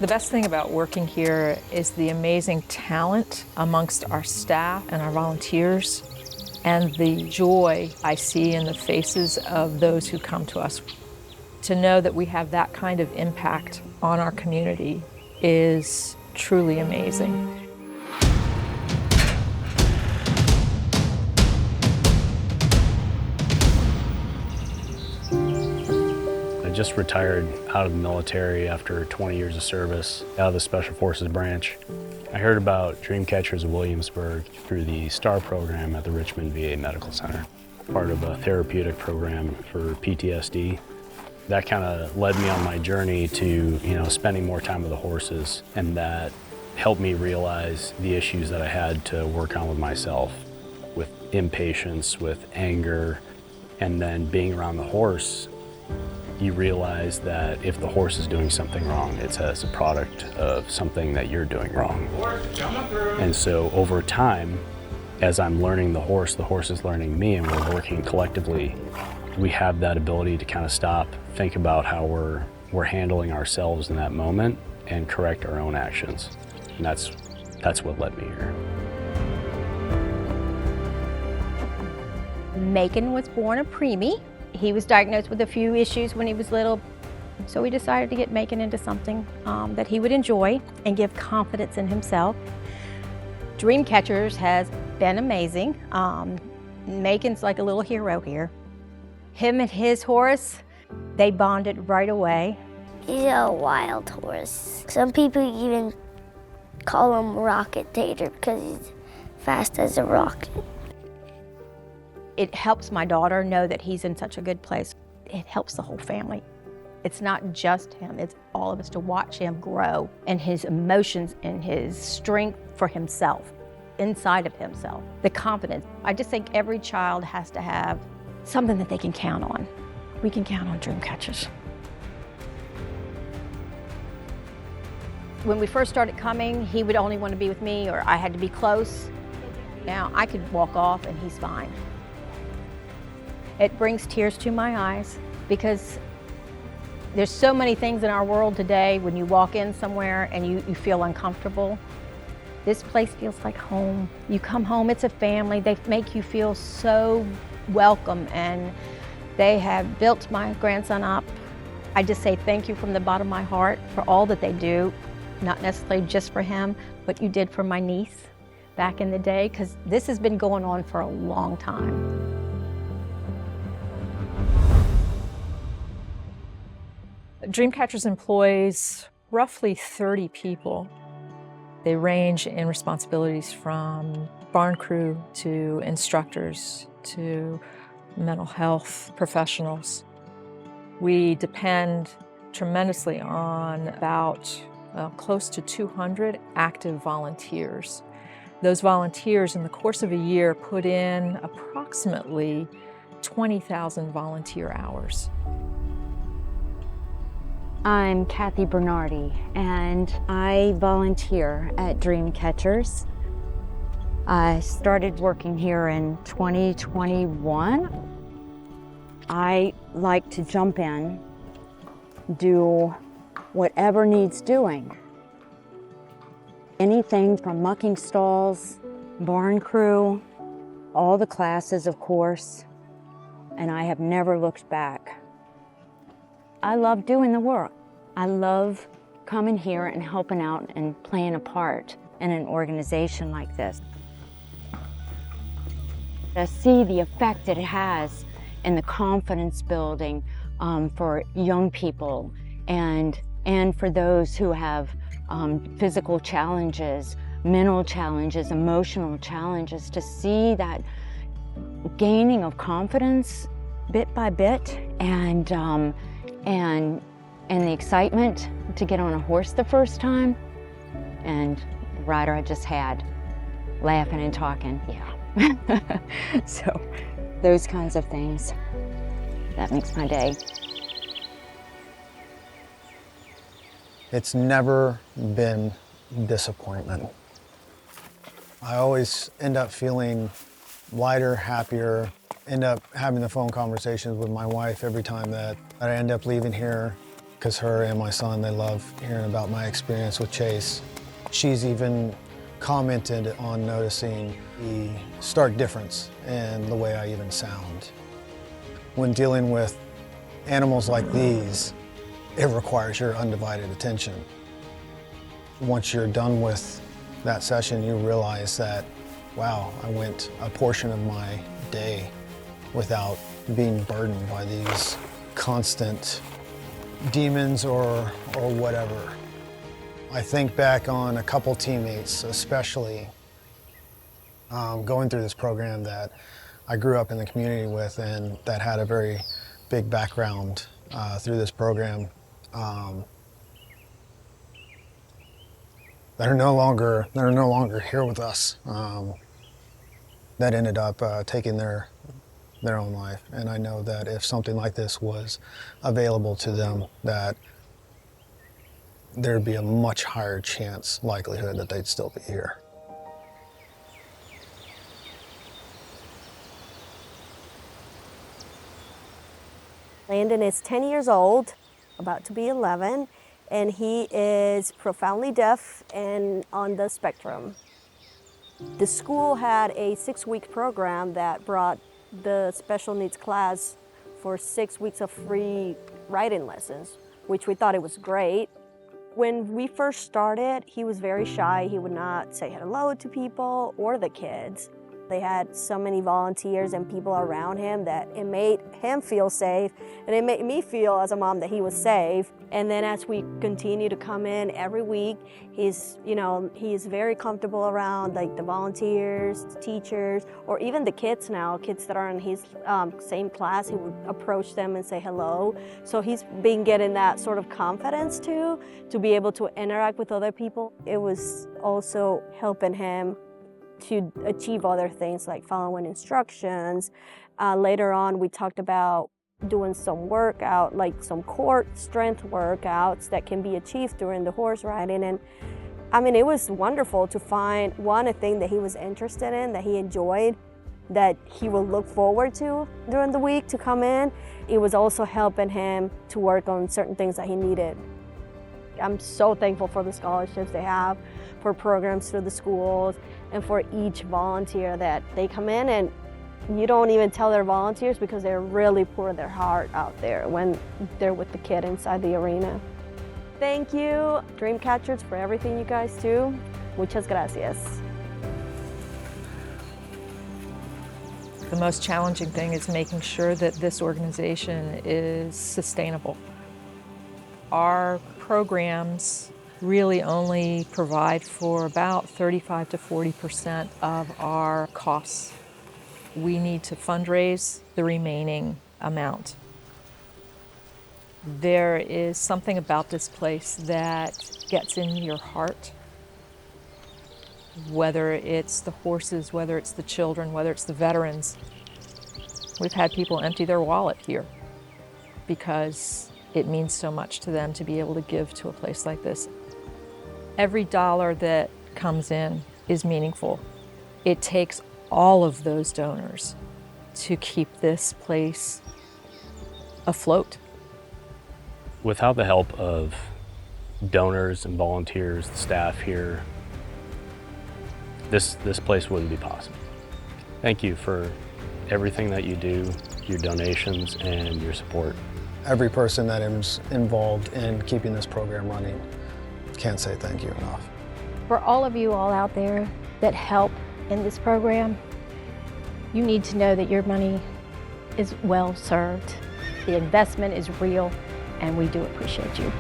The best thing about working here is the amazing talent amongst our staff and our volunteers, and the joy I see in the faces of those who come to us. To know that we have that kind of impact on our community is truly amazing. I just retired out of the military after 20 years of service, out of the Special Forces branch. I heard about Dreamcatchers of Williamsburg through the STAR program at the Richmond VA Medical Center, part of a therapeutic program for PTSD. That kind of led me on my journey to, spending more time with the horses, and that helped me realize the issues that I had to work on with myself, with impatience, with anger, and then being around the horse. You realize that if the horse is doing something wrong, it's as a product of something that you're doing wrong. And so over time, as I'm learning the horse is learning me, and we're working collectively, we have that ability to kind of stop, think about how we're handling ourselves in that moment, and correct our own actions. And that's what led me here. Macon was born a preemie. He was diagnosed with a few issues when he was little, so we decided to get Macon into something that he would enjoy and give confidence in himself. Dreamcatchers has been amazing. Macon's like a little hero here. Him and his horse, they bonded right away. He's a wild horse. Some people even call him Rocket Tater because he's fast as a rocket. It helps my daughter know that he's in such a good place. It helps the whole family. It's not just him, it's all of us to watch him grow and his emotions and his strength for himself, inside of himself, the confidence. I just think every child has to have something that they can count on. We can count on Dreamcatchers. When we first started coming, he would only want to be with me, or I had to be close. Now I could walk off and he's fine. It brings tears to my eyes because there's so many things in our world today when you walk in somewhere and you feel uncomfortable. This place feels like home. You come home, it's a family. They make you feel so welcome, and they have built my grandson up. I just say thank you from the bottom of my heart for all that they do, not necessarily just for him, but you did for my niece back in the day, because this has been going on for a long time. Dreamcatchers employs roughly 30 people. They range in responsibilities from barn crew to instructors to mental health professionals. We depend tremendously on about close to 200 active volunteers. Those volunteers in the course of a year put in approximately 20,000 volunteer hours. I'm Kathy Bernardi, and I volunteer at Dreamcatchers. I started working here in 2021. I like to jump in, do whatever needs doing. Anything from mucking stalls, barn crew, all the classes, of course, and I have never looked back. I love doing the work. I love coming here and helping out and playing a part in an organization like this. To see the effect it has in the confidence building for young people and for those who have physical challenges, mental challenges, emotional challenges, to see that gaining of confidence bit by bit, and the excitement to get on a horse the first time, and the rider I just had, laughing and talking, yeah. So those kinds of things, that makes my day. It's never been disappointment. I always end up feeling lighter, happier, end up having the phone conversations with my wife every time that I end up leaving here, because her and my son, they love hearing about my experience with Chase. She's even commented on noticing the stark difference in the way I even sound. When dealing with animals like these, it requires your undivided attention. Once you're done with that session, you realize that, wow, I went a portion of my day without being burdened by these constant demons or whatever. I think back on a couple teammates, especially going through this program that I grew up in the community with and that had a very big background through this program that are no longer here with us. That ended up taking their own life, and I know that if something like this was available to them, that there'd be a much higher likelihood that they'd still be here. Landon is 10 years old, about to be 11, and he is profoundly deaf and on the spectrum. The school had a 6-week program that brought the special needs class for 6 weeks of free writing lessons, which we thought it was great. When we first started, he was very shy. He would not say hello to people or the kids. They had so many volunteers and people around him that it made him feel safe, and it made me feel as a mom that he was safe. And then as we continue to come in every week, he's very comfortable around like the volunteers, the teachers, or even the kids now, kids that are in his same class. He would approach them and say hello. So he's been getting that sort of confidence too, to be able to interact with other people. It was also helping him to achieve other things like following instructions. Later on, we talked about doing some workout, like some core strength workouts that can be achieved during the horse riding. And I mean, it was wonderful to find a thing that he was interested in, that he enjoyed, that he will look forward to during the week to come in. It was also helping him to work on certain things that he needed. I'm so thankful for the scholarships they have, for programs through the schools, and for each volunteer that they come in, and you don't even tell they're volunteers because they're really pouring their heart out there when they're with the kid inside the arena. Thank you, Dreamcatchers, for everything you guys do. Muchas gracias. The most challenging thing is making sure that this organization is sustainable. Our programs really only provide for about 35 to 40% of our costs. We need to fundraise the remaining amount. There is something about this place that gets in your heart, whether it's the horses, whether it's the children, whether it's the veterans. We've had people empty their wallet here because it means so much to them to be able to give to a place like this. Every dollar that comes in is meaningful. It takes all of those donors to keep this place afloat. Without the help of donors and volunteers, the staff here, this place wouldn't be possible. Thank you for everything that you do, your donations, and your support. Every person that is involved in keeping this program running, can't say thank you enough. For all of you all out there that help in this program, you need to know that your money is well served. The investment is real, and we do appreciate you.